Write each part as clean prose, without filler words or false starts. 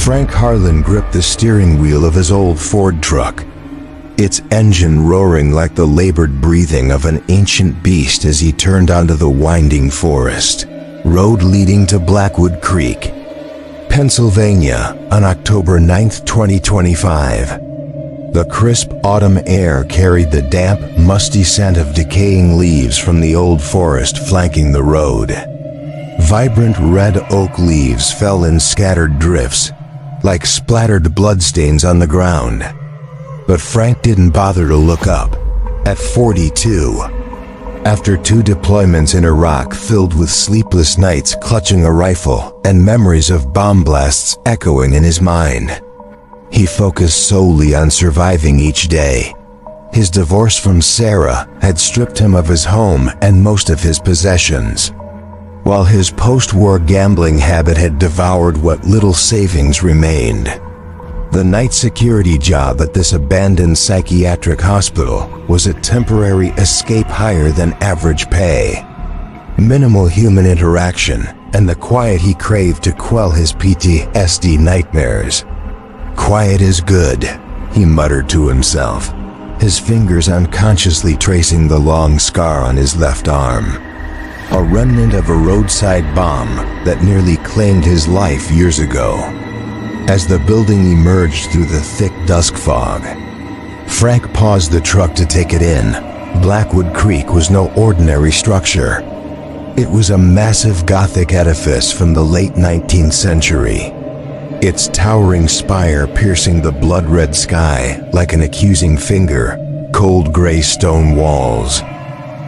Frank Harlan gripped the steering wheel of his old Ford truck, its engine roaring like the labored breathing of an ancient beast as he turned onto the winding forest road leading to Blackwood Creek, Pennsylvania, on October 9, 2025. The crisp autumn air carried the damp, musty scent of decaying leaves from the old forest flanking the road. Vibrant red oak leaves fell in scattered drifts, like splattered bloodstains on the ground. But Frank didn't bother to look up. At 42, after 2 deployments in Iraq filled with sleepless nights clutching a rifle and memories of bomb blasts echoing in his mind, he focused solely on surviving each day. His divorce from Sarah had stripped him of his home and most of his possessions, while his post-war gambling habit had devoured what little savings remained. The night security job at this abandoned psychiatric hospital was a temporary escape higher than average pay. Minimal human interaction and the quiet he craved to quell his PTSD nightmares. "Quiet is good," he muttered to himself, his fingers unconsciously tracing the long scar on his left arm, a remnant of a roadside bomb that nearly claimed his life years ago. As the building emerged through the thick dusk fog, Frank paused the truck to take it in. Blackwood Creek was no ordinary structure. It was a massive Gothic edifice from the late 19th century, its towering spire piercing the blood-red sky like an accusing finger. Cold gray stone walls,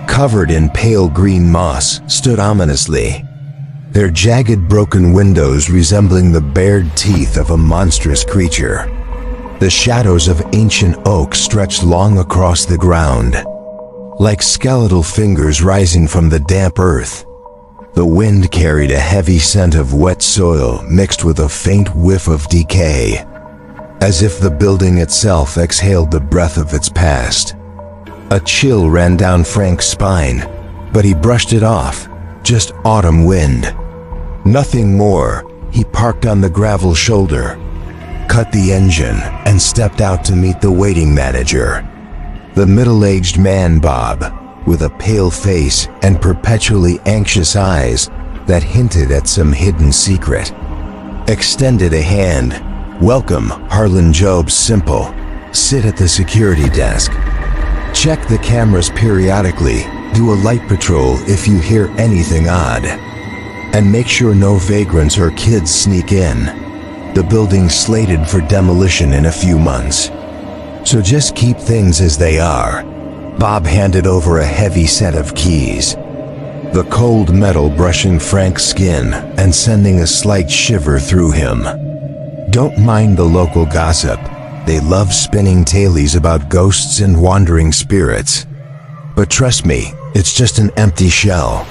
covered in pale green moss, stood ominously, their jagged broken windows resembling the bared teeth of a monstrous creature. The shadows of ancient oak stretched long across the ground, like skeletal fingers rising from the damp earth. The wind carried a heavy scent of wet soil mixed with a faint whiff of decay, as if the building itself exhaled the breath of its past. A chill ran down Frank's spine, but he brushed it off. Just autumn wind. Nothing more. He parked on the gravel shoulder, cut the engine, and stepped out to meet the waiting manager. The middle-aged man, Bob, with a pale face and perpetually anxious eyes that hinted at some hidden secret, extended a hand. "Welcome, Harlan Jobs Simple. Sit at the security desk. Check the cameras periodically. Do a light patrol if you hear anything odd. And make sure no vagrants or kids sneak in. The building's slated for demolition in a few months, so just keep things as they are." Bob handed over a heavy set of keys, the cold metal brushing Frank's skin and sending a slight shiver through him. "Don't mind the local gossip. They love spinning tales about ghosts and wandering spirits. But trust me, it's just an empty shell."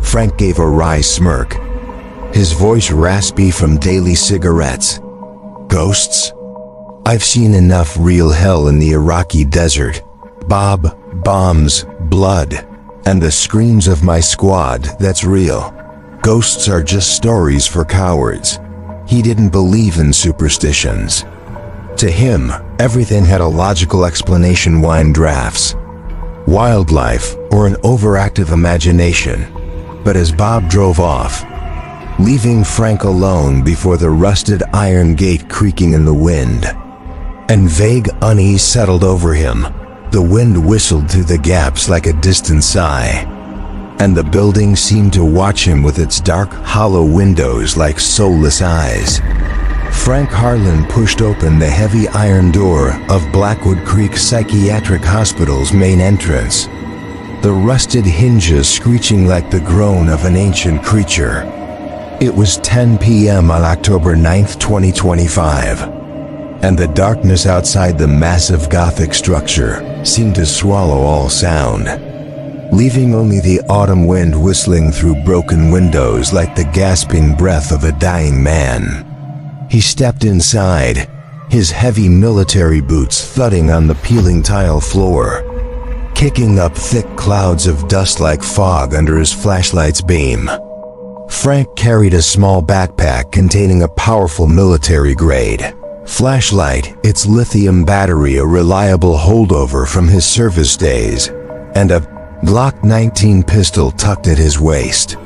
Frank gave a wry smirk, his voice raspy from daily cigarettes. "Ghosts? I've seen enough real hell in the Iraqi desert. Bob, bombs, blood, and the screams of my squad, that's real. Ghosts are just stories for cowards." He didn't believe in superstitions. To him, everything had a logical explanation: wine drafts, wildlife, or an overactive imagination. But as Bob drove off, leaving Frank alone before the rusted iron gate creaking in the wind, and vague unease settled over him, the wind whistled through the gaps like a distant sigh, and the building seemed to watch him with its dark, hollow windows like soulless eyes. Frank Harlan pushed open the heavy iron door of Blackwood Creek Psychiatric Hospital's main entrance, the rusted hinges screeching like the groan of an ancient creature. It was 10 p.m. on October 9, 2025, and the darkness outside the massive Gothic structure seemed to swallow all sound, leaving only the autumn wind whistling through broken windows like the gasping breath of a dying man. He stepped inside, his heavy military boots thudding on the peeling tile floor, kicking up thick clouds of dust like fog under his flashlight's beam. Frank carried a small backpack containing a powerful military-grade flashlight, its lithium battery a reliable holdover from his service days, and a Glock 19 pistol tucked at his waist.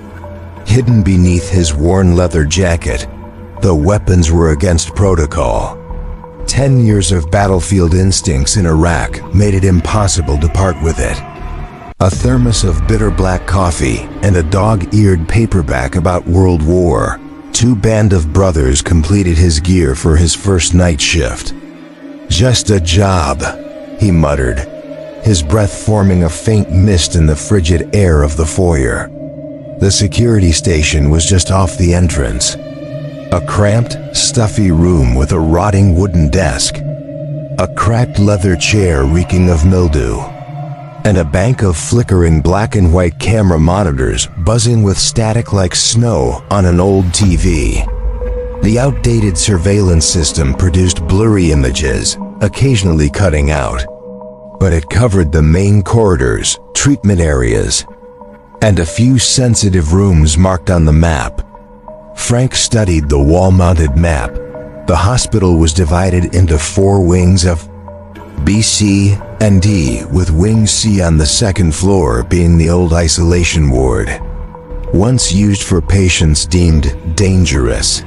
Hidden beneath his worn leather jacket, the weapons were against protocol. 10 years of battlefield instincts in Iraq made it impossible to part with it. A thermos of bitter black coffee and a dog-eared paperback about World War. Two band of brothers completed his gear for his first night shift. "Just a job," he muttered, his breath forming a faint mist in the frigid air of the foyer. The security station was just off the entrance. A cramped, stuffy room with a rotting wooden desk, a cracked leather chair reeking of mildew, and a bank of flickering black and white camera monitors buzzing with static like snow on an old TV. The outdated surveillance system produced blurry images, occasionally cutting out, but it covered the main corridors, treatment areas, and a few sensitive rooms marked on the map. Frank studied the wall-mounted map. The hospital was divided into 4 wings of B, C, and D, with Wing C on the second floor being the old isolation ward, once used for patients deemed dangerous.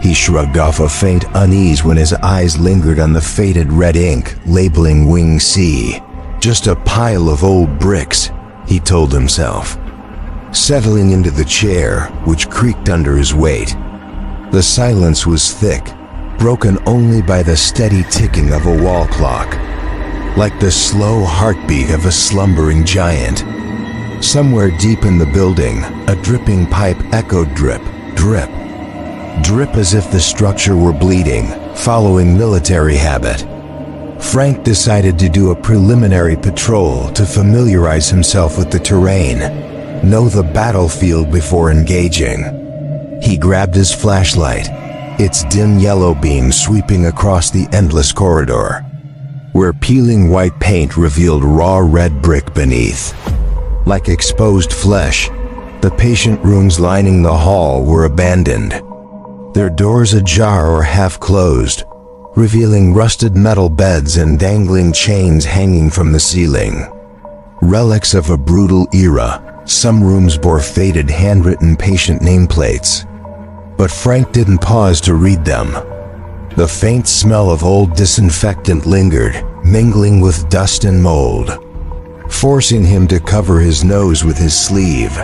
He shrugged off a faint unease when his eyes lingered on the faded red ink labeling Wing C. Just a pile of old bricks, he told himself, settling into the chair, which creaked under his weight. The silence was thick, broken only by the steady ticking of a wall clock, like the slow heartbeat of a slumbering giant. Somewhere deep in the building, a dripping pipe echoed drip, drip, drip as if the structure were bleeding, following military habit. Frank decided to do a preliminary patrol to familiarize himself with the terrain, know the battlefield before engaging. He grabbed his flashlight, its dim yellow beam sweeping across the endless corridor, where peeling white paint revealed raw red brick beneath. Like exposed flesh, the patient rooms lining the hall were abandoned, their doors ajar or half closed, revealing rusted metal beds and dangling chains hanging from the ceiling. Relics of a brutal era, some rooms bore faded handwritten patient nameplates, but Frank didn't pause to read them. The faint smell of old disinfectant lingered, mingling with dust and mold, forcing him to cover his nose with his sleeve.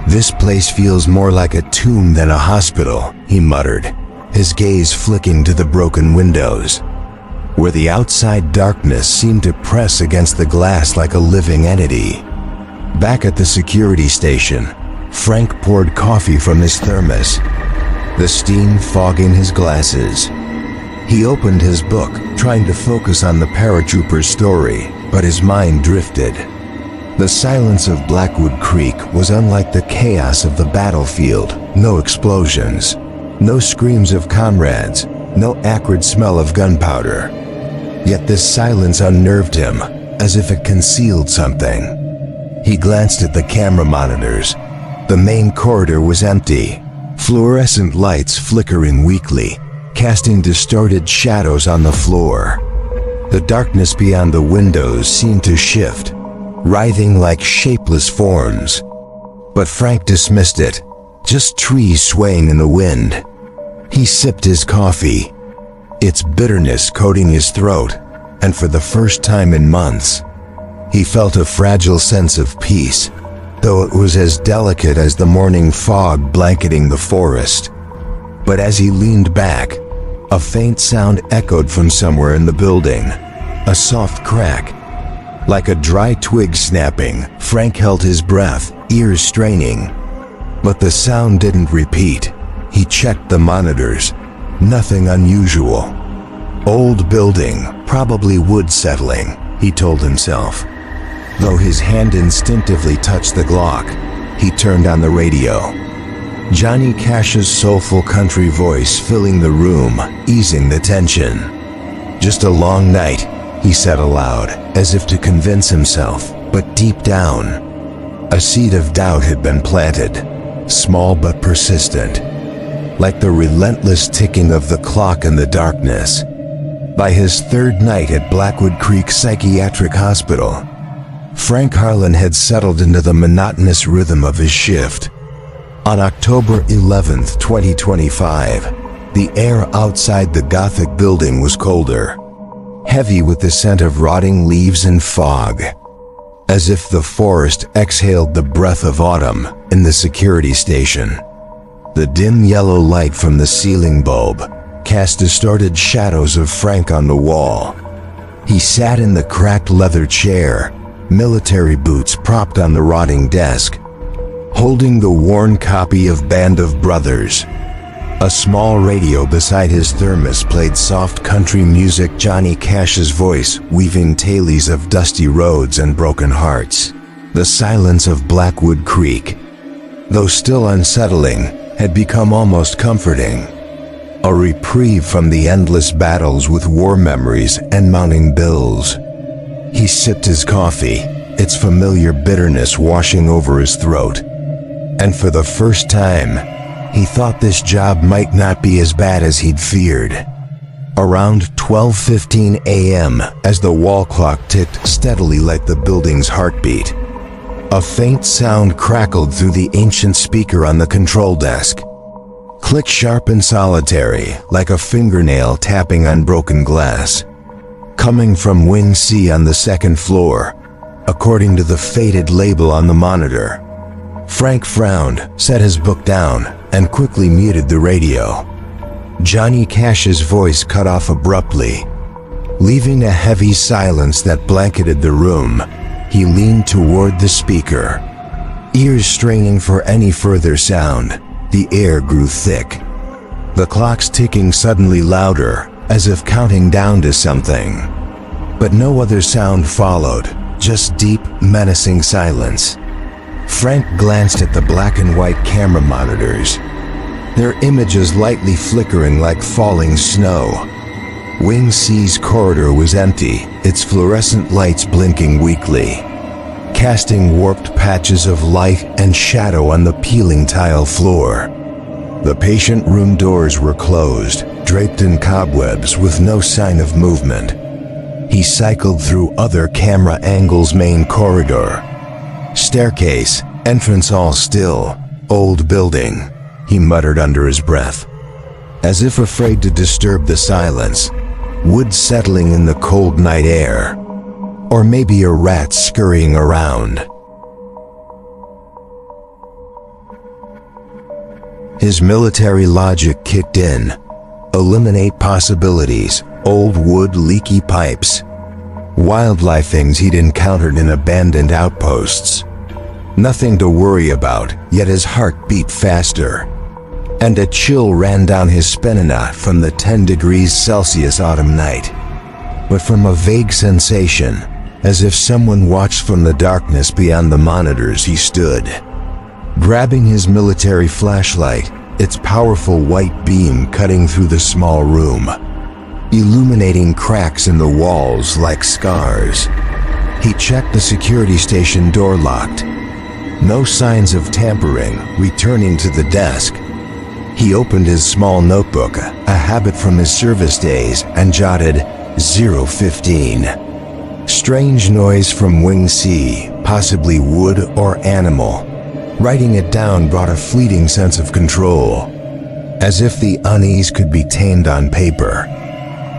"This place feels more like a tomb than a hospital," he muttered, his gaze flicking to the broken windows, where the outside darkness seemed to press against the glass like a living entity. Back at the security station, Frank poured coffee from his thermos, the steam fogging his glasses. He opened his book, trying to focus on the paratrooper's story, but his mind drifted. The silence of Blackwood Creek was unlike the chaos of the battlefield. No explosions, no screams of comrades, no acrid smell of gunpowder. Yet this silence unnerved him, as if it concealed something. He glanced at the camera monitors. The main corridor was empty, fluorescent lights flickering weakly, casting distorted shadows on the floor. The darkness beyond the windows seemed to shift, writhing like shapeless forms. But Frank dismissed it, just trees swaying in the wind. He sipped his coffee, its bitterness coating his throat, and for the first time in months, he felt a fragile sense of peace, though it was as delicate as the morning fog blanketing the forest. But as he leaned back, a faint sound echoed from somewhere in the building, a soft crack. Like a dry twig snapping, Frank held his breath, ears straining. But the sound didn't repeat. He checked the monitors. Nothing unusual. Old building, probably wood settling, he told himself. Though his hand instinctively touched the Glock, he turned on the radio. Johnny Cash's soulful country voice filling the room, easing the tension. "Just a long night," he said aloud, as if to convince himself, but deep down, a seed of doubt had been planted. small but persistent, like the relentless ticking of the clock in the darkness. By his third night at Blackwood Creek Psychiatric Hospital, Frank Harlan had settled into the monotonous rhythm of his shift. On October 11th, 2025, the air outside the Gothic building was colder, heavy with the scent of rotting leaves and fog, as if the forest exhaled the breath of autumn in the security station. The dim yellow light from the ceiling bulb cast distorted shadows of Frank on the wall. He sat in the cracked leather chair, military boots propped on the rotting desk, holding the worn copy of Band of Brothers. A small radio beside his thermos played soft country music, Johnny Cash's voice weaving tales of dusty roads and broken hearts. The silence of Blackwood Creek, though still unsettling, had become almost comforting. A reprieve from the endless battles with war memories and mounting bills. He sipped his coffee, its familiar bitterness washing over his throat. And for the first time, he thought this job might not be as bad as he'd feared. Around 12:15 a.m., as the wall clock ticked steadily like the building's heartbeat, a faint sound crackled through the ancient speaker on the control desk. Click sharp and solitary, like a fingernail tapping on broken glass. Coming from Wing C on the second floor, according to the faded label on the monitor. Frank frowned, set his book down, and quickly muted the radio. Johnny Cash's voice cut off abruptly. Leaving a heavy silence that blanketed the room, he leaned toward the speaker. Ears straining for any further sound, the air grew thick. The clock's ticking suddenly louder, as if counting down to something. But no other sound followed, just deep, menacing silence. Frank glanced at the black and white camera monitors, their images lightly flickering like falling snow. Wing C's corridor was empty, its fluorescent lights blinking weakly, casting warped patches of light and shadow on the peeling tile floor. The patient room doors were closed, draped in cobwebs with no sign of movement. He cycled through other camera angles, main corridor, staircase, entrance all still, old building, he muttered under his breath. As if afraid to disturb the silence, wood settling in the cold night air, or maybe a rat scurrying around. His military logic kicked in. Eliminate possibilities, old wood, leaky pipes, wildlife, things he'd encountered in abandoned outposts. Nothing to worry about, yet his heart beat faster, and a chill ran down his spinana from the 10 degrees Celsius autumn night, but from a vague sensation, as if someone watched from the darkness beyond the monitors. He stood, grabbing his military flashlight, its powerful white beam cutting through the small room, illuminating cracks in the walls like scars. He checked the security station door, locked. No signs of tampering. Returning to the desk, he opened his small notebook, a habit from his service days, and jotted 015. Strange noise from Wing C, possibly wood or animal. Writing it down brought a fleeting sense of control, as if the unease could be tamed on paper.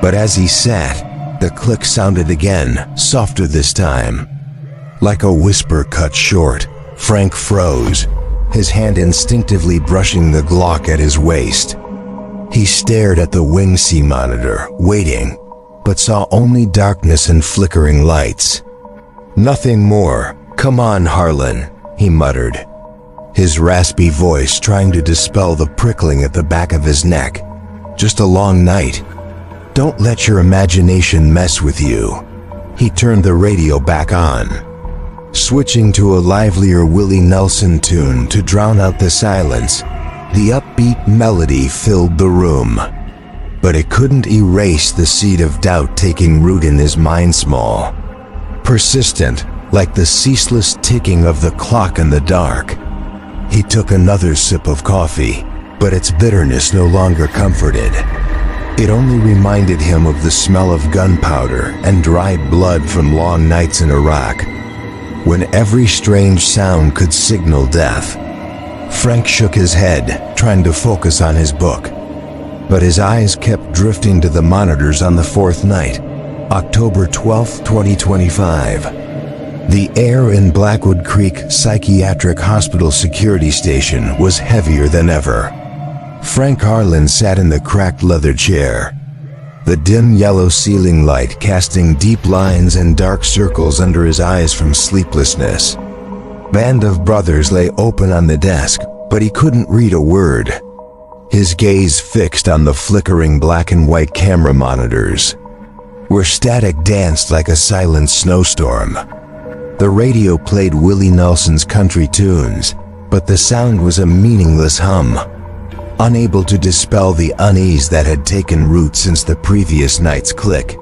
But as he sat, the click sounded again, softer this time. Like a whisper cut short, Frank froze, his hand instinctively brushing the Glock at his waist. He stared at the Wing C monitor, waiting, but saw only darkness and flickering lights. Nothing more. "Come on, Harlan," he muttered, his raspy voice trying to dispel the prickling at the back of his neck. "Just a long night. Don't let your imagination mess with you." He turned the radio back on, switching to a livelier Willie Nelson tune to drown out the silence. The upbeat melody filled the room, but it couldn't erase the seed of doubt taking root in his mind, small, persistent, like the ceaseless ticking of the clock in the dark. He took another sip of coffee, but its bitterness no longer comforted. It only reminded him of the smell of gunpowder and dried blood from long nights in Iraq, when every strange sound could signal death. Frank shook his head, trying to focus on his book, but his eyes kept drifting to the monitors on the fourth night, October 12, 2025. The air in Blackwood Creek Psychiatric Hospital security station was heavier than ever. Frank Harlan sat in the cracked leather chair, the dim yellow ceiling light casting deep lines and dark circles under his eyes from sleeplessness. Band of Brothers lay open on the desk, but he couldn't read a word. His gaze fixed on the flickering black and white camera monitors, where static danced like a silent snowstorm. The radio played Willie Nelson's country tunes, but the sound was a meaningless hum, unable to dispel the unease that had taken root since the previous night's click.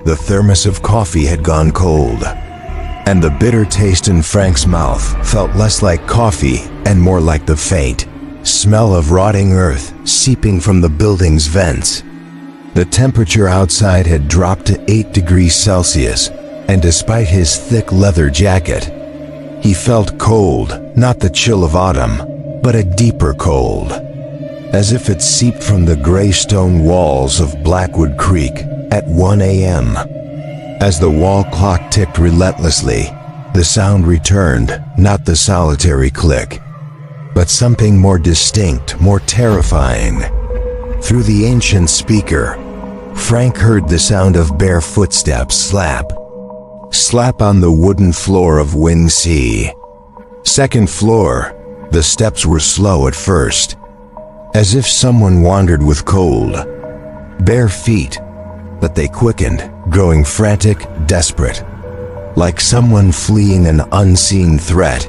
The thermos of coffee had gone cold, and the bitter taste in Frank's mouth felt less like coffee and more like the faint smell of rotting earth seeping from the building's vents. The temperature outside had dropped to 8 degrees Celsius, and despite his thick leather jacket, he felt cold, not the chill of autumn, but a deeper cold, as if it seeped from the gray stone walls of Blackwood Creek at 1 a.m. As the wall clock ticked relentlessly, the sound returned, not the solitary click, but something more distinct, more terrifying. Through the ancient speaker, Frank heard the sound of bare footsteps slap on the wooden floor of Wing C. Second floor, the steps were slow at first, as if someone wandered with cold, bare feet, but they quickened, growing frantic, desperate, like someone fleeing an unseen threat.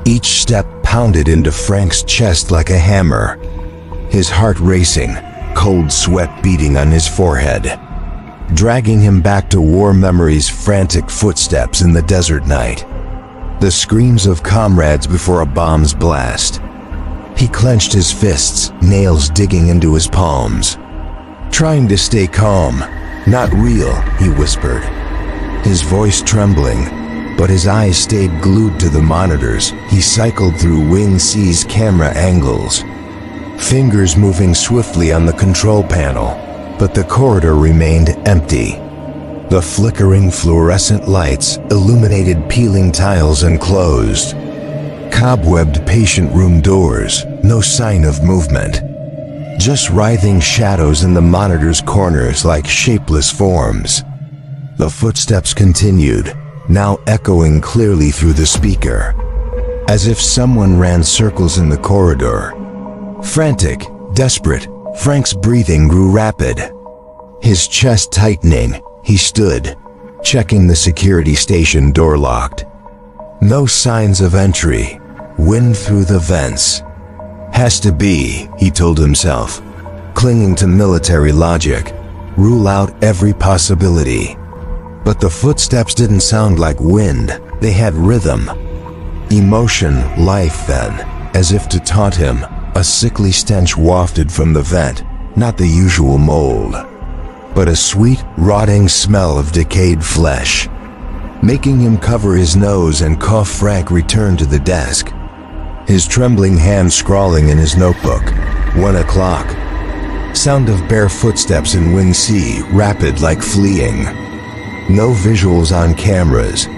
Each step pounded into Frank's chest like a hammer, his heart racing, cold sweat beating on his forehead, dragging him back to war memories' frantic footsteps in the desert night, the screams of comrades before a bomb's blast. He clenched his fists, nails digging into his palms, trying to stay calm. "Not real," he whispered, his voice trembling, but his eyes stayed glued to the monitors. He cycled through Wing C's camera angles, fingers moving swiftly on the control panel, but the corridor remained empty. The flickering fluorescent lights illuminated peeling tiles and closed, cobwebbed patient room doors, no sign of movement. Just writhing shadows in the monitor's corners like shapeless forms. The footsteps continued, now echoing clearly through the speaker, as if someone ran circles in the corridor. Frantic, desperate, Frank's breathing grew rapid. His chest tightening, he stood, checking the security station door locked. No signs of entry. Wind through the vents. Has to be, he told himself, clinging to military logic. Rule out every possibility. But the footsteps didn't sound like wind. They had rhythm. Emotion, life then, as if to taunt him. A sickly stench wafted from the vent, not the usual mold, but a sweet, rotting smell of decayed flesh. Making him cover his nose and cough, Frank returned to the desk, his trembling hand scrawling in his notebook. 1 o'clock. Sound of bare footsteps in Wing C, rapid like fleeing. No visuals on cameras.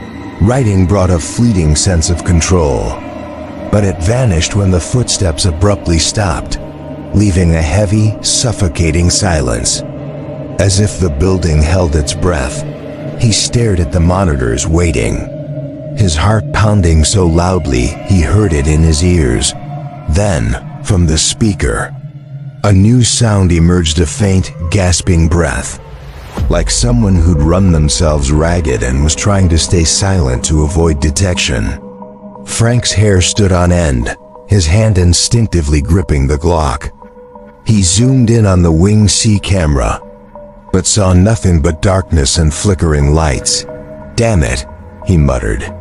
Writing brought a fleeting sense of control, but it vanished when the footsteps abruptly stopped, leaving a heavy, suffocating silence. As if the building held its breath, he stared at the monitors, waiting, his heart pounding so loudly he heard it in his ears. Then, from the speaker, a new sound emerged, a faint, gasping breath, like someone who'd run themselves ragged and was trying to stay silent to avoid detection. Frank's hair stood on end, his hand instinctively gripping the Glock. He zoomed in on the Wing C camera, but saw nothing but darkness and flickering lights. "Damn it," he muttered,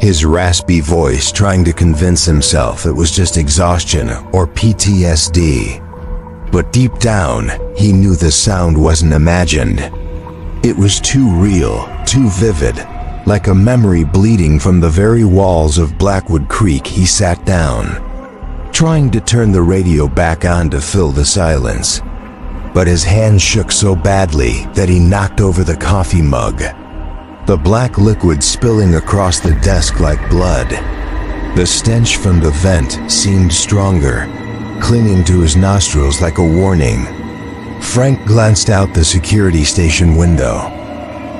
his raspy voice trying to convince himself it was just exhaustion or PTSD. But deep down, he knew the sound wasn't imagined. It was too real, too vivid, like a memory bleeding from the very walls of Blackwood Creek. He sat down, trying to turn the radio back on to fill the silence. But his hand shook so badly that he knocked over the coffee mug, the black liquid spilling across the desk like blood. The stench from the vent seemed stronger, clinging to his nostrils like a warning. Frank glanced out the security station window,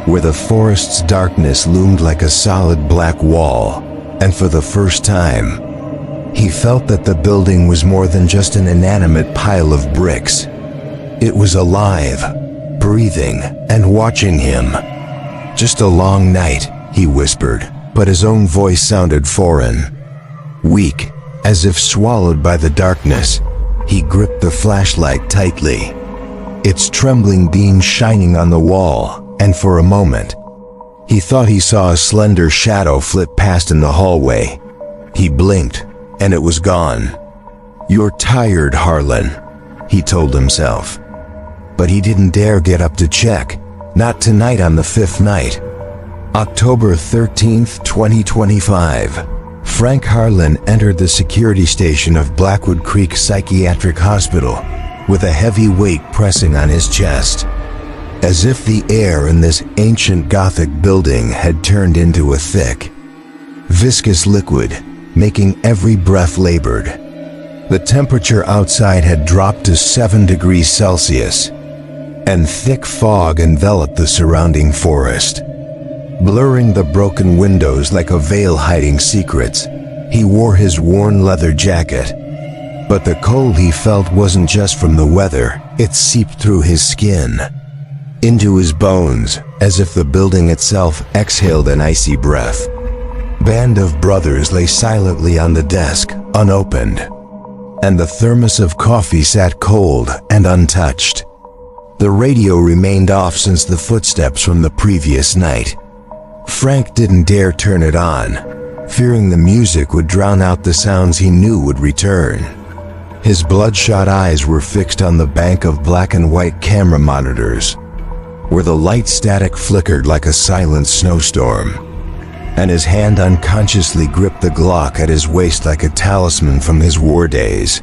where the forest's darkness loomed like a solid black wall, and for the first time, he felt that the building was more than just an inanimate pile of bricks. It was alive, breathing, and watching him. "Just a long night," he whispered, but his own voice sounded foreign. Weak, as if swallowed by the darkness, he gripped the flashlight tightly, its trembling beam shining on the wall, and for a moment, he thought he saw a slender shadow flit past in the hallway. He blinked, and it was gone. "You're tired, Harlan," he told himself. But he didn't dare get up to check, not tonight on the fifth night. October 13th, 2025. Frank Harlan entered the security station of Blackwood Creek Psychiatric Hospital with a heavy weight pressing on his chest, as if the air in this ancient Gothic building had turned into a thick, viscous liquid, making every breath labored. The temperature outside had dropped to 7 degrees Celsius, and thick fog enveloped the surrounding forest, blurring the broken windows like a veil hiding secrets. He wore his worn leather jacket, but the cold he felt wasn't just from the weather. It seeped through his skin, into his bones, as if the building itself exhaled an icy breath. Band of Brothers lay silently on the desk, unopened, and the thermos of coffee sat cold and untouched. The radio remained off since the footsteps from the previous night. Frank didn't dare turn it on, fearing the music would drown out the sounds he knew would return. His bloodshot eyes were fixed on the bank of black and white camera monitors, where the light static flickered like a silent snowstorm, and his hand unconsciously gripped the Glock at his waist like a talisman from his war days.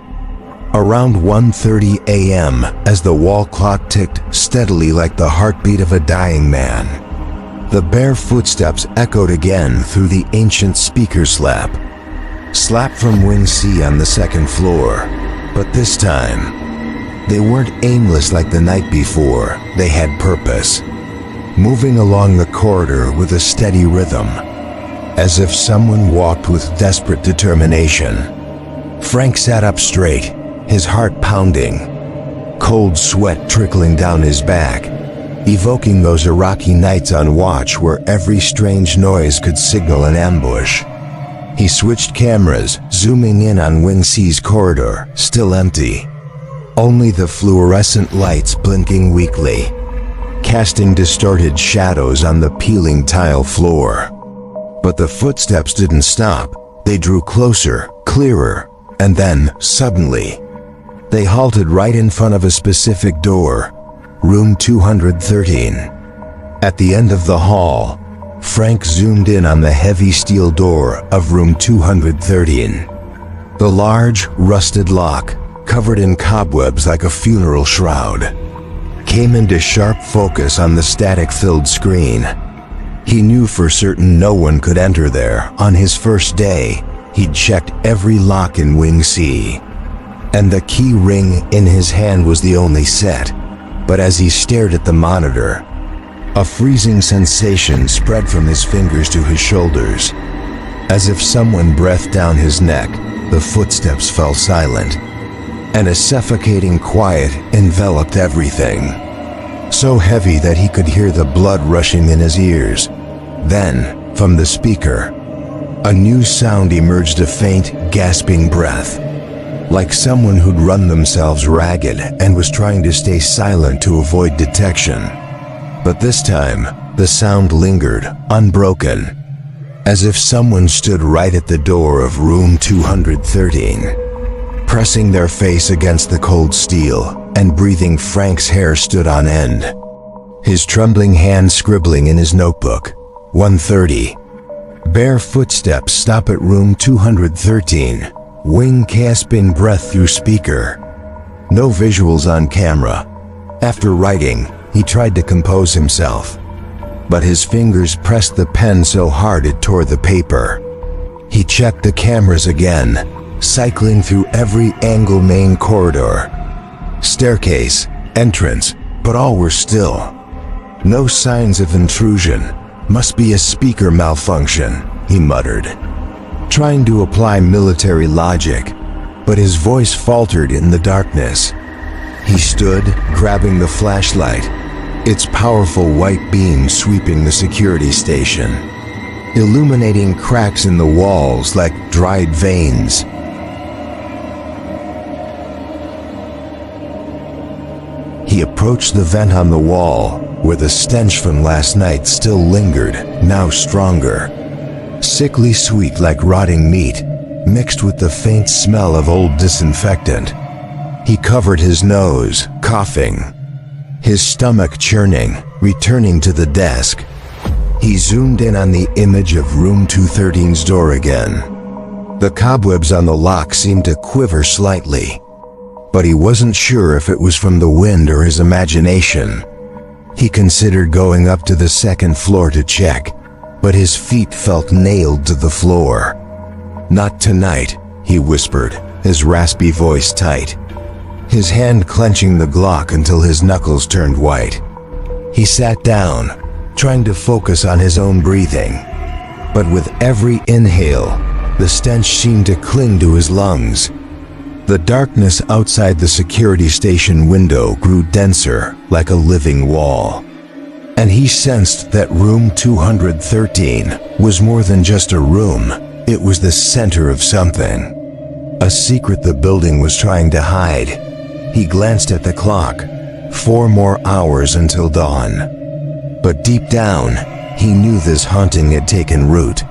Around 1:30 a.m., as the wall clock ticked steadily like the heartbeat of a dying man, the bare footsteps echoed again through the ancient speaker slap. Slap from Wing C on the second floor, but this time, they weren't aimless like the night before. They had purpose, moving along the corridor with a steady rhythm, as if someone walked with desperate determination. Frank sat up straight, his heart pounding, cold sweat trickling down his back, evoking those Iraqi nights on watch where every strange noise could signal an ambush. He switched cameras, zooming in on Wing C's corridor, still empty. Only the fluorescent lights blinking weakly, casting distorted shadows on the peeling tile floor. But the footsteps didn't stop. They drew closer, clearer, and then, suddenly, they halted right in front of a specific door, room 213. At the end of the hall, Frank zoomed in on the heavy steel door of room 213. The large, rusted lock, covered in cobwebs like a funeral shroud, came into sharp focus on the static-filled screen. He knew for certain no one could enter there. On his first day, he'd checked every lock in Wing C, and the key ring in his hand was the only set. But as he stared at the monitor, a freezing sensation spread from his fingers to his shoulders. As if someone breathed down his neck, the footsteps fell silent, and a suffocating quiet enveloped everything, so heavy that he could hear the blood rushing in his ears. Then, from the speaker, a new sound emerged, a faint, gasping breath, like someone who'd run themselves ragged and was trying to stay silent to avoid detection. But this time, the sound lingered, unbroken, as if someone stood right at the door of room 213. Pressing their face against the cold steel and breathing, Frank's hair stood on end, his trembling hand scribbling in his notebook. 1:30. Bare footsteps stop at room 213. Wing gasping breath through speaker. No visuals on camera. After writing, he tried to compose himself, but his fingers pressed the pen so hard it tore the paper. He checked the cameras again, cycling through every angle: main corridor, staircase, entrance, but all were still. No signs of intrusion. Must be a speaker malfunction, he muttered, trying to apply military logic, but his voice faltered in the darkness. He stood, grabbing the flashlight, its powerful white beam sweeping the security station, illuminating cracks in the walls like dried veins. He approached the vent on the wall, where the stench from last night still lingered, now stronger. Sickly sweet like rotting meat, mixed with the faint smell of old disinfectant. He covered his nose, coughing, his stomach churning, returning to the desk. He zoomed in on the image of room 213's door again. The cobwebs on the lock seemed to quiver slightly, but he wasn't sure if it was from the wind or his imagination. He considered going up to the second floor to check, but his feet felt nailed to the floor. "Not tonight," he whispered, his raspy voice tight, his hand clenching the Glock until his knuckles turned white. He sat down, trying to focus on his own breathing, but with every inhale, the stench seemed to cling to his lungs. The darkness outside the security station window grew denser, like a living wall. And he sensed that room 213 was more than just a room. It was the center of something. A secret the building was trying to hide. He glanced at the clock. 4 more hours until dawn. But deep down, he knew this haunting had taken root,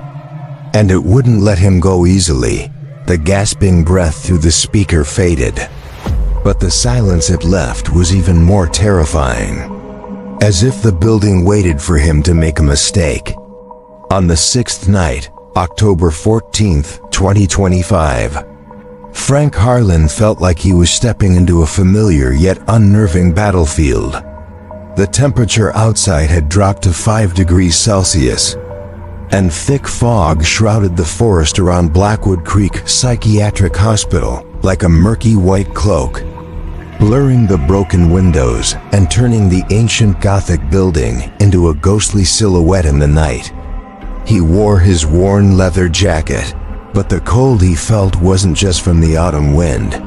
and it wouldn't let him go easily. The gasping breath through the speaker faded, but the silence it left was even more terrifying, as if the building waited for him to make a mistake. On the 6th night, October 14th, 2025, Frank Harlan felt like he was stepping into a familiar yet unnerving battlefield. The temperature outside had dropped to 5 degrees Celsius, and thick fog shrouded the forest around Blackwood Creek Psychiatric Hospital like a murky white cloak, blurring the broken windows and turning the ancient Gothic building into a ghostly silhouette in the night. He wore his worn leather jacket, but the cold he felt wasn't just from the autumn wind.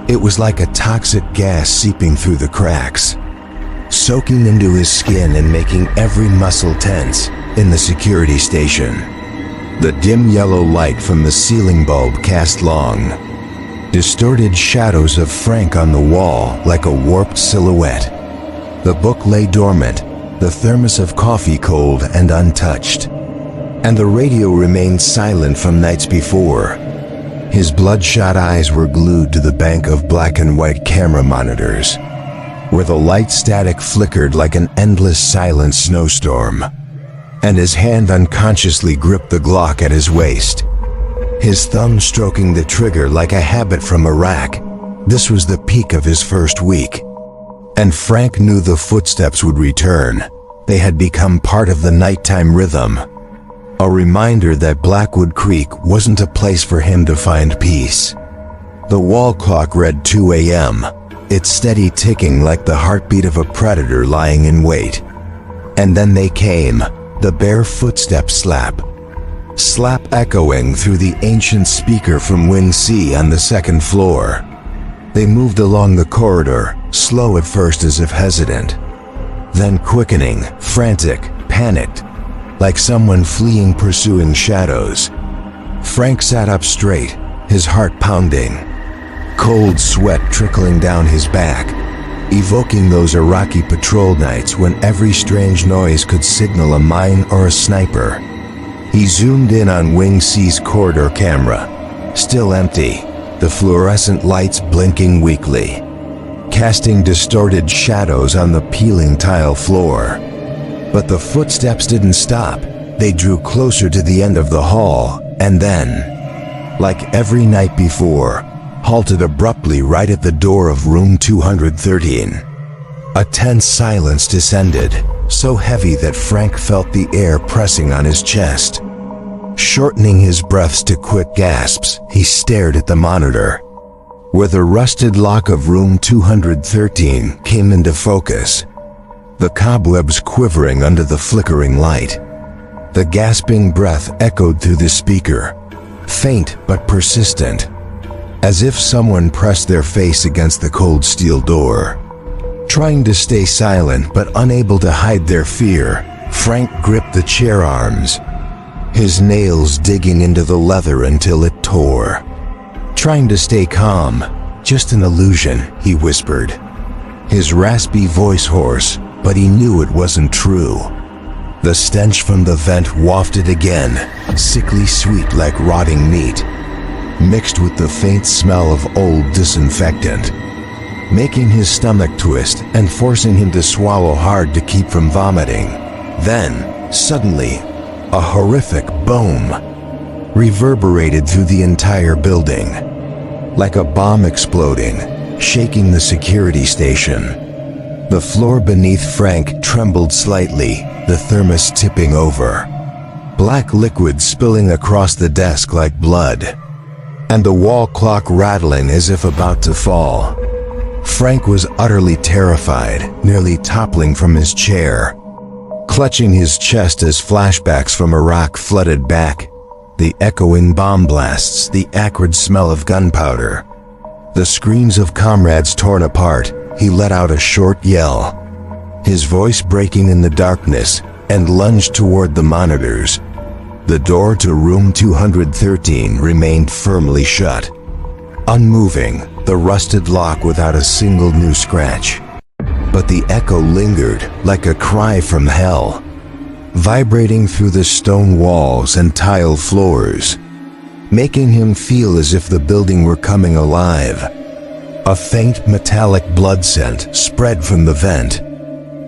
It was like a toxic gas seeping through the cracks, soaking into his skin and making every muscle tense. In the security station, the dim yellow light from the ceiling bulb cast long, distorted shadows of Frank on the wall like a warped silhouette. The book lay dormant, the thermos of coffee cold and untouched, and the radio remained silent from nights before. His bloodshot eyes were glued to the bank of black and white camera monitors, where the light static flickered like an endless silent snowstorm, and his hand unconsciously gripped the Glock at his waist, his thumb stroking the trigger like a habit from Iraq. This was the peak of his first week, and Frank knew the footsteps would return. They had become part of the nighttime rhythm, a reminder that Blackwood Creek wasn't a place for him to find peace. The wall clock read 2 a.m., its steady ticking like the heartbeat of a predator lying in wait. And then they came. The bare footstep slap echoing through the ancient speaker from Wing C on the 2nd floor. They moved along the corridor, slow at first as if hesitant, then quickening, frantic, panicked, like someone fleeing pursuing shadows. Frank sat up straight, his heart pounding, cold sweat trickling down his back, evoking those Iraqi patrol nights when every strange noise could signal a mine or a sniper. He zoomed in on Wing C's corridor camera. Still empty, the fluorescent lights blinking weakly, casting distorted shadows on the peeling tile floor. But the footsteps didn't stop. They drew closer to the end of the hall, and then, like every night before, halted abruptly right at the door of room 213. A tense silence descended, so heavy that Frank felt the air pressing on his chest. Shortening his breaths to quick gasps, he stared at the monitor, where the rusted lock of room 213 came into focus, the cobwebs quivering under the flickering light. The gasping breath echoed through the speaker, faint but persistent, as if someone pressed their face against the cold steel door. Trying to stay silent but unable to hide their fear, Frank gripped the chair arms, his nails digging into the leather until it tore. Trying to stay calm, just an illusion, he whispered, his raspy voice hoarse, but he knew it wasn't true. The stench from the vent wafted again, sickly sweet like rotting meat, mixed with the faint smell of old disinfectant, making his stomach twist and forcing him to swallow hard to keep from vomiting. Then, suddenly, a horrific boom reverberated through the entire building, like a bomb exploding, shaking the security station. The floor beneath Frank trembled slightly, the thermos tipping over, black liquid spilling across the desk like blood, and the wall clock rattling as if about to fall. Frank was utterly terrified, nearly toppling from his chair, clutching his chest as flashbacks from Iraq flooded back, the echoing bomb blasts, the acrid smell of gunpowder, the screams of comrades torn apart. He let out a short yell, his voice breaking in the darkness, and lunged toward the monitors. The door to room 213 remained firmly shut, unmoving, the rusted lock without a single new scratch. But the echo lingered, like a cry from hell, vibrating through the stone walls and tile floors, making him feel as if the building were coming alive. A faint metallic blood scent spread from the vent,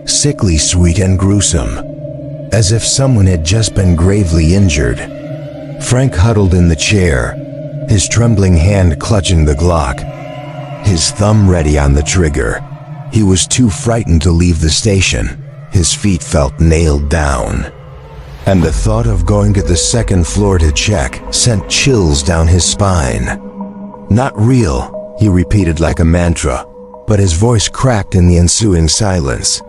sickly sweet and gruesome, as if someone had just been gravely injured. Frank huddled in the chair, his trembling hand clutching the Glock, his thumb ready on the trigger. He was too frightened to leave the station. His feet felt nailed down, and the thought of going to the second floor to check sent chills down his spine. Not real, he repeated like a mantra, but his voice cracked in the ensuing silence.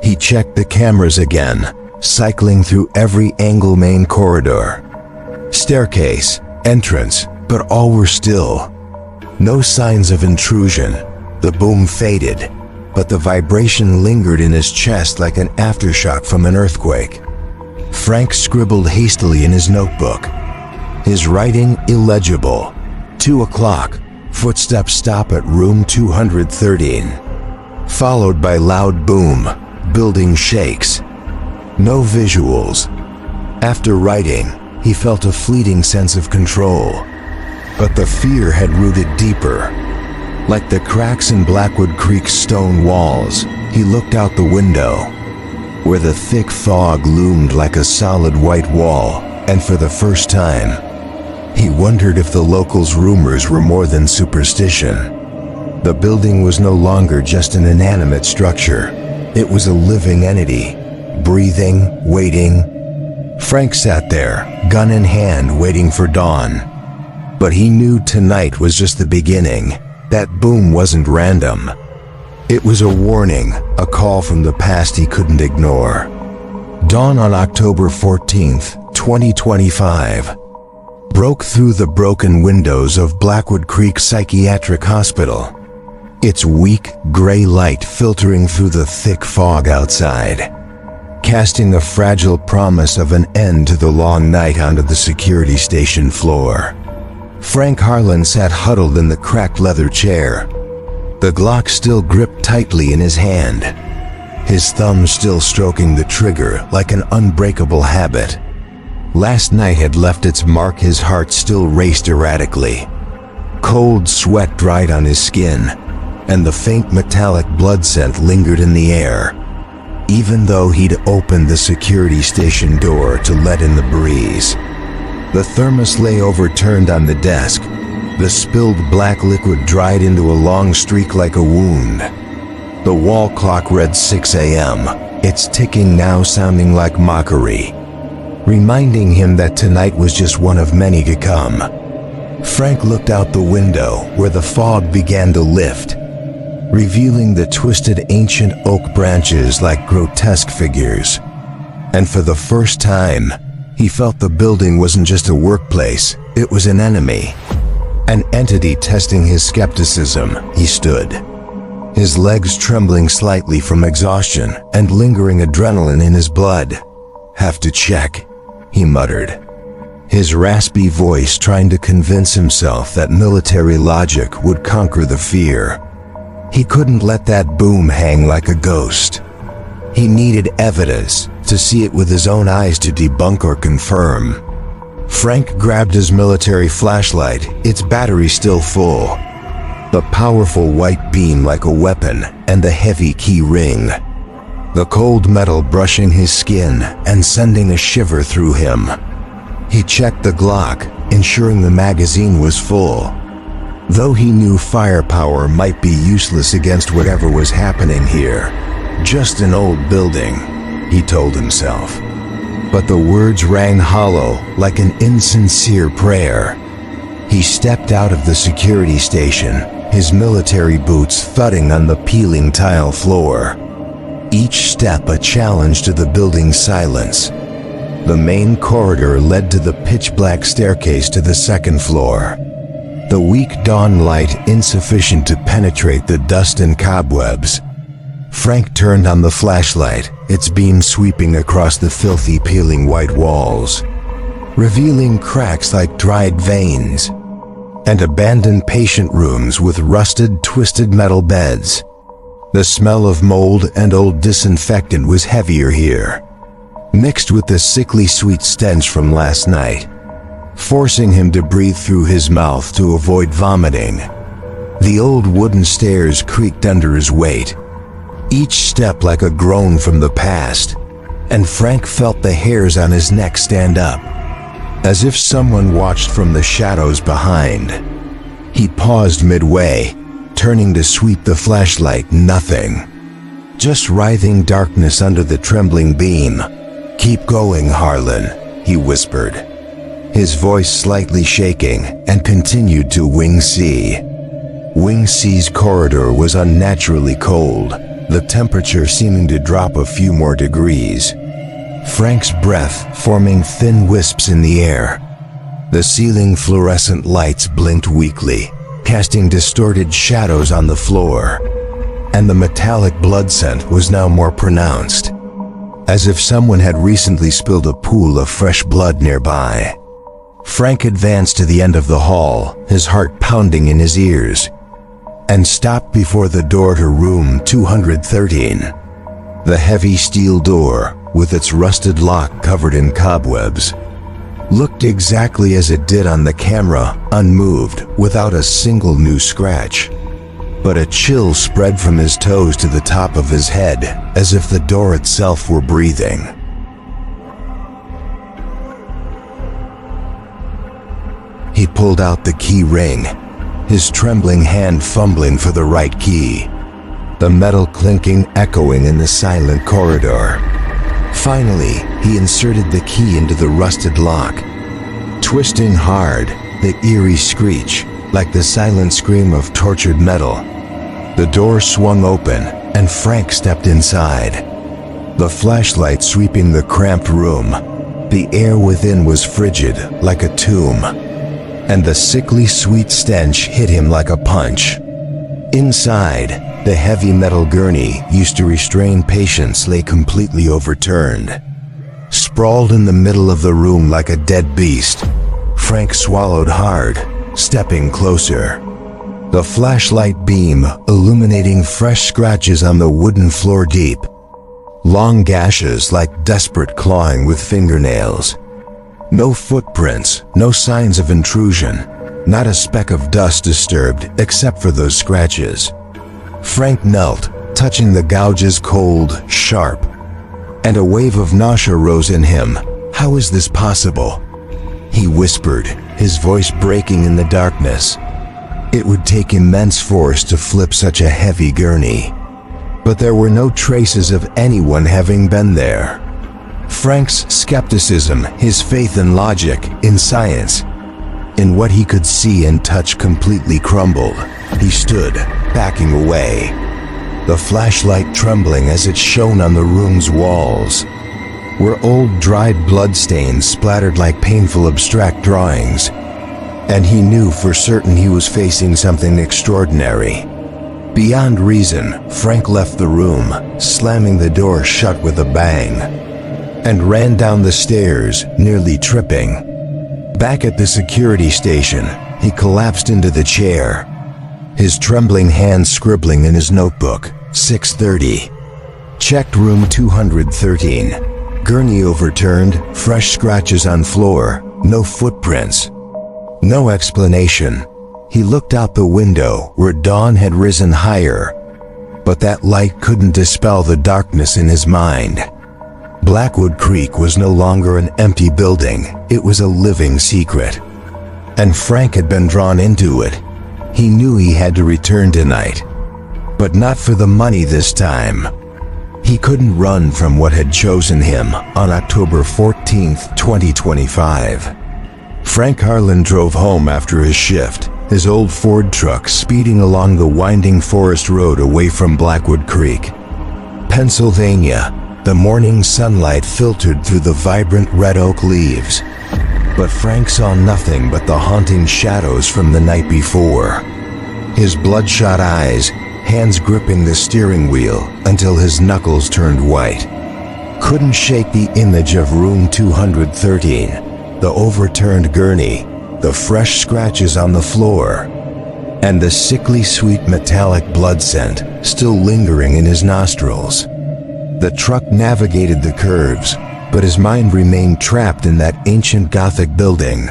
He checked the cameras again, cycling through every angle, main corridor, staircase, entrance, but all were still. No signs of intrusion. The boom faded, but the vibration lingered in his chest like an aftershock from an earthquake. Frank scribbled hastily in his notebook, his writing illegible. 2 o'clock. Footsteps stop at room 213, followed by loud boom, building shakes. No visuals. After writing, he felt a fleeting sense of control, but the fear had rooted deeper. Like the cracks in Blackwood Creek's stone walls, he looked out the window, where the thick fog loomed like a solid white wall, and for the first time, he wondered if the locals' rumors were more than superstition. The building was no longer just an inanimate structure. It was a living entity, breathing, waiting. Frank sat there, gun in hand, waiting for dawn. But he knew tonight was just the beginning. That boom wasn't random. It was a warning, a call from the past he couldn't ignore. Dawn on October 14th, 2025. Broke through the broken windows of Blackwood Creek Psychiatric Hospital, its weak, gray light filtering through the thick fog outside, casting a fragile promise of an end to the long night onto the security station floor. Frank Harlan sat huddled in the cracked leather chair, the Glock still gripped tightly in his hand, his thumb still stroking the trigger like an unbreakable habit. Last night had left its mark. His heart still raced erratically. Cold sweat dried on his skin, and the faint metallic blood scent lingered in the air, even though he'd opened the security station door to let in the breeze. The thermos lay overturned on the desk. The spilled black liquid dried into a long streak like a wound. The wall clock read 6 a.m., its ticking now sounding like mockery, reminding him that tonight was just one of many to come. Frank looked out the window where the fog began to lift, revealing the twisted ancient oak branches like grotesque figures. And for the first time, he felt the building wasn't just a workplace, it was an enemy. An entity testing his skepticism. He stood, his legs trembling slightly from exhaustion and lingering adrenaline in his blood. "Have to check," he muttered, his raspy voice trying to convince himself that military logic would conquer the fear. He couldn't let that boom hang like a ghost. He needed evidence, to see it with his own eyes to debunk or confirm. Frank grabbed his military flashlight, its battery still full. The powerful white beam like a weapon, and the heavy key ring. The cold metal brushing his skin and sending a shiver through him. He checked the Glock, ensuring the magazine was full. Though he knew firepower might be useless against whatever was happening here. Just an old building, he told himself. But the words rang hollow, like an insincere prayer. He stepped out of the security station, his military boots thudding on the peeling tile floor. Each step a challenge to the building's silence. The main corridor led to the pitch-black staircase to the second floor. The weak dawn light insufficient to penetrate the dust and cobwebs. Frank turned on the flashlight, its beam sweeping across the filthy, peeling white walls, revealing cracks like dried veins, and abandoned patient rooms with rusted, twisted metal beds. The smell of mold and old disinfectant was heavier here, mixed with the sickly sweet stench from last night, forcing him to breathe through his mouth to avoid vomiting. The old wooden stairs creaked under his weight, each step like a groan from the past, and Frank felt the hairs on his neck stand up, as if someone watched from the shadows behind. He paused midway, turning to sweep the flashlight. Nothing. Just writhing darkness under the trembling beam. "Keep going, Harlan," he whispered, his voice slightly shaking, and continued to Wing C. Wing C's corridor was unnaturally cold, the temperature seeming to drop a few more degrees. Frank's breath forming thin wisps in the air. The ceiling fluorescent lights blinked weakly, casting distorted shadows on the floor, and the metallic blood scent was now more pronounced, as if someone had recently spilled a pool of fresh blood nearby. Frank advanced to the end of the hall, his heart pounding in his ears, and stopped before the door to room 213. The heavy steel door, with its rusted lock covered in cobwebs, looked exactly as it did on the camera, unmoved, without a single new scratch. But a chill spread from his toes to the top of his head, as if the door itself were breathing. He pulled out the key ring, his trembling hand fumbling for the right key, the metal clinking echoing in the silent corridor. Finally, he inserted the key into the rusted lock. Twisting hard, the eerie screech, like the silent scream of tortured metal. The door swung open, and Frank stepped inside. The flashlight sweeping the cramped room. The air within was frigid, like a tomb, and the sickly sweet stench hit him like a punch. Inside, the heavy metal gurney used to restrain patients lay completely overturned. Sprawled in the middle of the room like a dead beast, Frank swallowed hard, stepping closer. The flashlight beam illuminating fresh scratches on the wooden floor deep, long gashes like desperate clawing with fingernails. No footprints, no signs of intrusion, not a speck of dust disturbed except for those scratches. Frank knelt, touching the gouges cold, sharp, and a wave of nausea rose in him. How is this possible? He whispered, his voice breaking in the darkness. It would take immense force to flip such a heavy gurney. But there were no traces of anyone having been there. Frank's skepticism, his faith in logic, in science, in what he could see and touch completely crumbled. He stood, backing away, the flashlight trembling as it shone on the room's walls, where old dried bloodstains splattered like painful abstract drawings. And he knew for certain he was facing something extraordinary. Beyond reason, Frank left the room, slamming the door shut with a bang, and ran down the stairs, nearly tripping. Back at the security station, he collapsed into the chair, his trembling hand scribbling in his notebook. 6:30. Checked room 213. Gurney overturned, fresh scratches on floor, no footprints. No explanation. He looked out the window where dawn had risen higher, but that light couldn't dispel the darkness in his mind. Blackwood Creek was no longer an empty building, it was a living secret. And Frank had been drawn into it. He knew he had to return tonight, but not for the money this time. He couldn't run from what had chosen him on October 14th, 2025. Frank Harlan drove home after his shift, his old Ford truck speeding along the winding forest road away from Blackwood Creek. Pennsylvania, the morning sunlight filtered through the vibrant red oak leaves. But Frank saw nothing but the haunting shadows from the night before. His bloodshot eyes, hands gripping the steering wheel until his knuckles turned white, couldn't shake the image of room 213, the overturned gurney, the fresh scratches on the floor, and the sickly sweet metallic blood scent still lingering in his nostrils. The truck navigated the curves, but his mind remained trapped in that ancient Gothic building,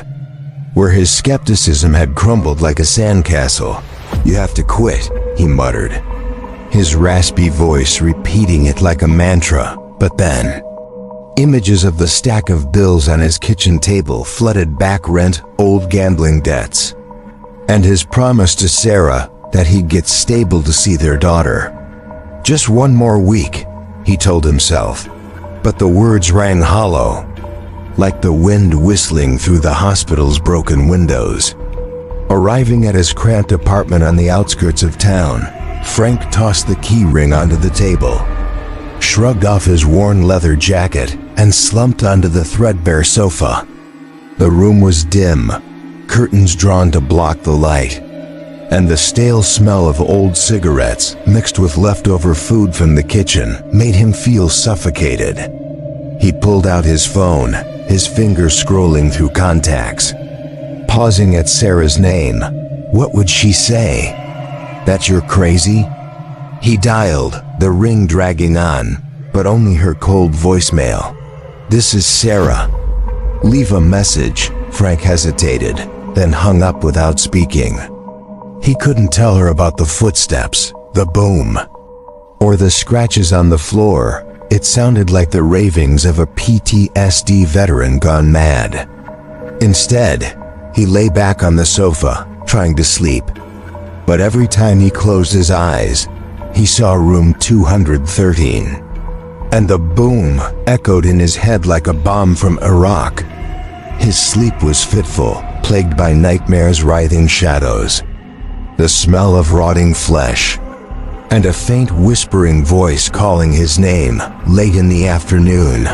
where his skepticism had crumbled like a sandcastle. "You have to quit," he muttered, his raspy voice repeating it like a mantra. But then, images of the stack of bills on his kitchen table flooded back rent, old gambling debts, and his promise to Sarah that he'd get stable to see their daughter. Just one more week, he told himself, but the words rang hollow, like the wind whistling through the hospital's broken windows. Arriving at his cramped apartment on the outskirts of town, Frank tossed the key ring onto the table, shrugged off his worn leather jacket, and slumped onto the threadbare sofa. The room was dim, curtains drawn to block the light, and the stale smell of old cigarettes mixed with leftover food from the kitchen made him feel suffocated. He pulled out his phone, his fingers scrolling through contacts, pausing at Sarah's name. What would she say? That you're crazy? He dialed, the ring dragging on, but only her cold voicemail. This is Sarah. Leave a message. Frank hesitated, then hung up without speaking. He couldn't tell her about the footsteps, the boom, or the scratches on the floor. It sounded like the ravings of a PTSD veteran gone mad. Instead, he lay back on the sofa, trying to sleep. But every time he closed his eyes, he saw room 213. And the boom echoed in his head like a bomb from Iraq. His sleep was fitful, plagued by nightmares, writhing shadows, the smell of rotting flesh, and a faint whispering voice calling his name late in the afternoon.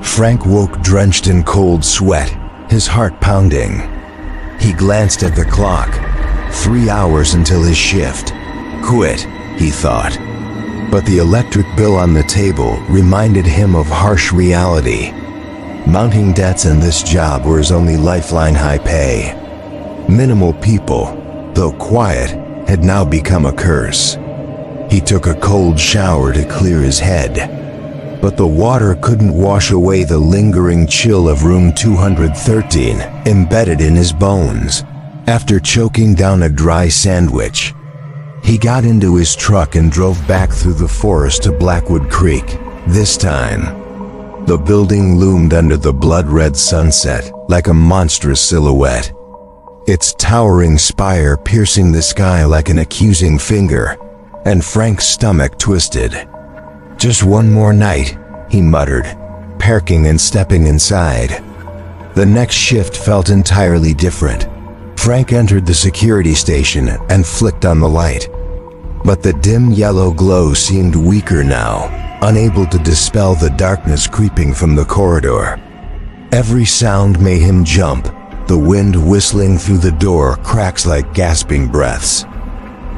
Frank woke drenched in cold sweat, his heart pounding. He glanced at the clock. 3 hours until his shift. Quit, he thought. But the electric bill on the table reminded him of harsh reality. Mounting debts in this job were his only lifeline. High pay. Minimal people, though quiet, had now become a curse. He took a cold shower to clear his head, But the water couldn't wash away the lingering chill of room 213, embedded in his bones. After choking down a dry sandwich, he got into his truck and drove back through the forest to Blackwood Creek. This time, the building loomed under the blood-red sunset like a monstrous silhouette, its towering spire piercing the sky like an accusing finger, and Frank's stomach twisted. "Just one more night," he muttered, parking and stepping inside. The next shift felt entirely different. Frank entered the security station and flicked on the light. But the dim yellow glow seemed weaker now, unable to dispel the darkness creeping from the corridor. Every sound made him jump, the wind whistling through the door cracks like gasping breaths,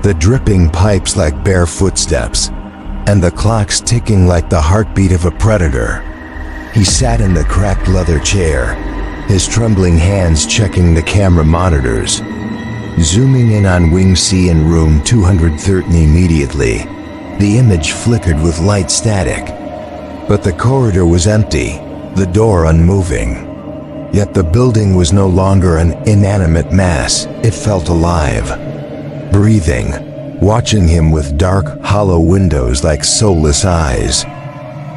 the dripping pipes like bare footsteps, and the clocks ticking like the heartbeat of a predator. He sat in the cracked leather chair, his trembling hands checking the camera monitors. Zooming in on Wing C in room 213 immediately, the image flickered with light static. But the corridor was empty, the door unmoving. Yet the building was no longer an inanimate mass, it felt alive, breathing, watching him with dark, hollow windows like soulless eyes.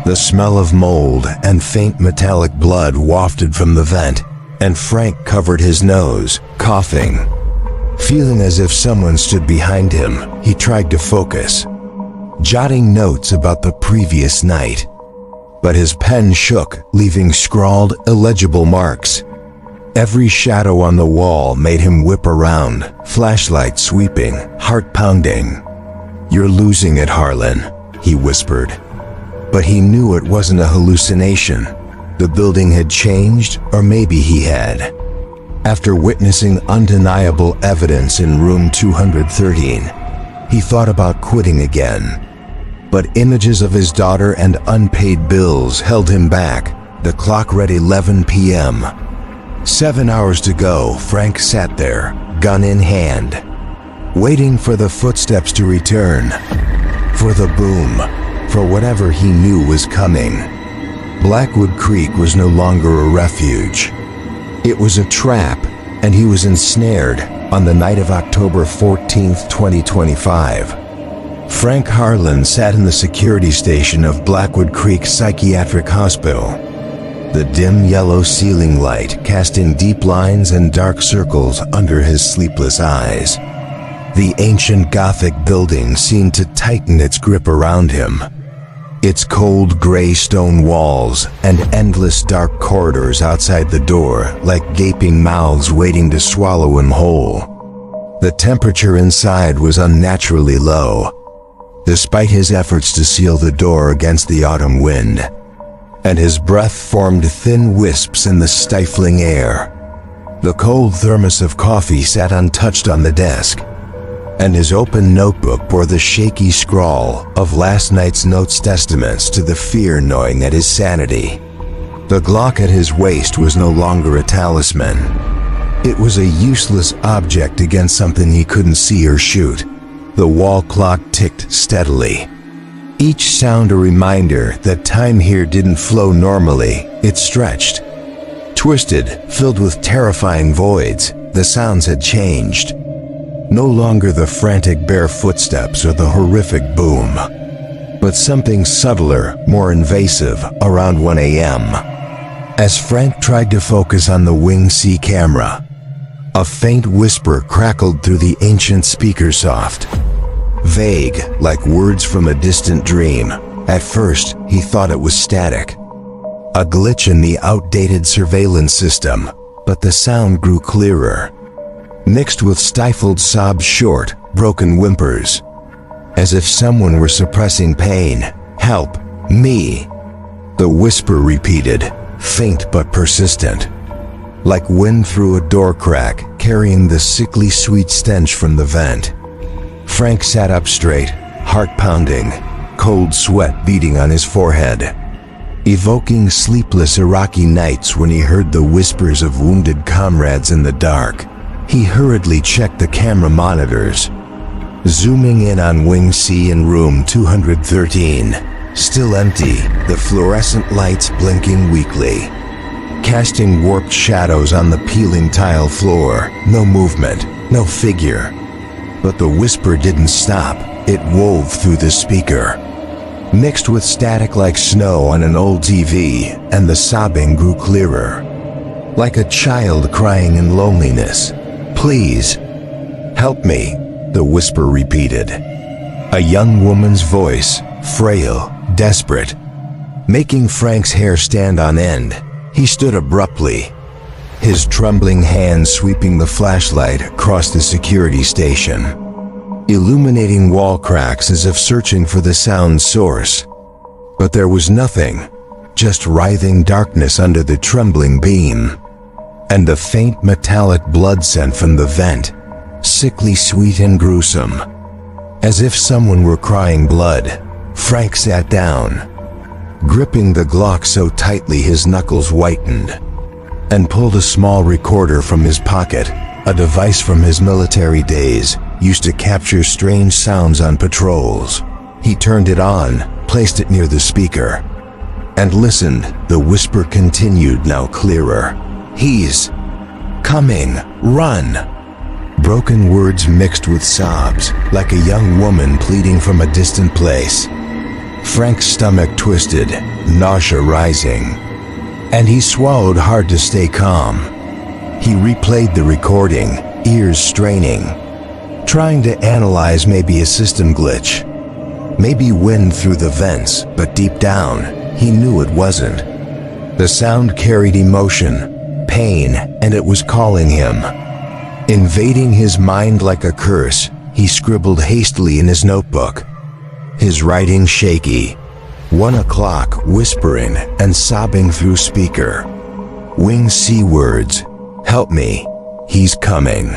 The smell of mold and faint metallic blood wafted from the vent, and Frank covered his nose, coughing. Feeling as if someone stood behind him, he tried to focus, jotting notes about the previous night. But his pen shook, leaving scrawled, illegible marks. Every shadow on the wall made him whip around, flashlight sweeping, heart pounding. "You're losing it, Harlan," he whispered. But he knew it wasn't a hallucination. The building had changed, or maybe he had. After witnessing undeniable evidence in room 213, he thought about quitting again. But images of his daughter and unpaid bills held him back. The clock read 11 p.m. 7 hours to go. Frank sat there, gun in hand, waiting for the footsteps to return, for the boom, for whatever he knew was coming. Blackwood Creek was no longer a refuge. It was a trap, and he was ensnared on the night of October 14th, 2025. Frank Harlan sat in the security station of Blackwood Creek Psychiatric Hospital, the dim yellow ceiling light casting deep lines and dark circles under his sleepless eyes. The ancient Gothic building seemed to tighten its grip around him, its cold gray stone walls and endless dark corridors outside the door like gaping mouths waiting to swallow him whole. The temperature inside was unnaturally low, despite his efforts to seal the door against the autumn wind, and his breath formed thin wisps in the stifling air. The cold thermos of coffee sat untouched on the desk, and his open notebook bore the shaky scrawl of last night's notes testaments to the fear gnawing at his sanity. The Glock at his waist was no longer a talisman. It was a useless object against something he couldn't see or shoot. The wall clock ticked steadily, each sound a reminder that time here didn't flow normally. It stretched, twisted, filled with terrifying voids. The sounds had changed. No longer the frantic bare footsteps or the horrific boom, but something subtler, more invasive, around 1 a.m. As Frank tried to focus on the Wing C camera, a faint whisper crackled through the ancient speaker soft, vague, like words from a distant dream. At first, he thought it was static, a glitch in the outdated surveillance system, but the sound grew clearer, mixed with stifled sobs, short, broken whimpers, as if someone were suppressing pain. "Help me," the whisper repeated, faint but persistent, like wind through a door crack, carrying the sickly sweet stench from the vent. Frank sat up straight, heart pounding, cold sweat beading on his forehead, evoking sleepless Iraqi nights when he heard the whispers of wounded comrades in the dark. He hurriedly checked the camera monitors, zooming in on Wing C in room 213. Still empty, the fluorescent lights blinking weakly, casting warped shadows on the peeling tile floor. No movement, no figure. But the whisper didn't stop. It wove through the speaker, mixed with static like snow on an old TV, and the sobbing grew clearer, like a child crying in loneliness. "Please, help me," the whisper repeated. A young woman's voice, frail, desperate, making Frank's hair stand on end. He stood abruptly, his trembling hand sweeping the flashlight across the security station, illuminating wall cracks as if searching for the sound source. But there was nothing, just writhing darkness under the trembling beam, and the faint metallic blood scent from the vent, sickly sweet and gruesome. As if someone were crying blood, Frank sat down, gripping the Glock so tightly his knuckles whitened, and pulled a small recorder from his pocket, a device from his military days, used to capture strange sounds on patrols. He turned it on, placed it near the speaker, and listened. The whisper continued, now clearer. "He's coming, run!" Broken words mixed with sobs, like a young woman pleading from a distant place. Frank's stomach twisted, nausea rising, and he swallowed hard to stay calm. He replayed the recording, ears straining, trying to analyze maybe a system glitch, maybe wind through the vents, but deep down, he knew it wasn't. The sound carried emotion, pain, and it was calling him. Invading his mind like a curse, he scribbled hastily in his notebook, his writing shaky. 1 o'clock, whispering and sobbing through speaker. Wing C words, "Help me, he's coming."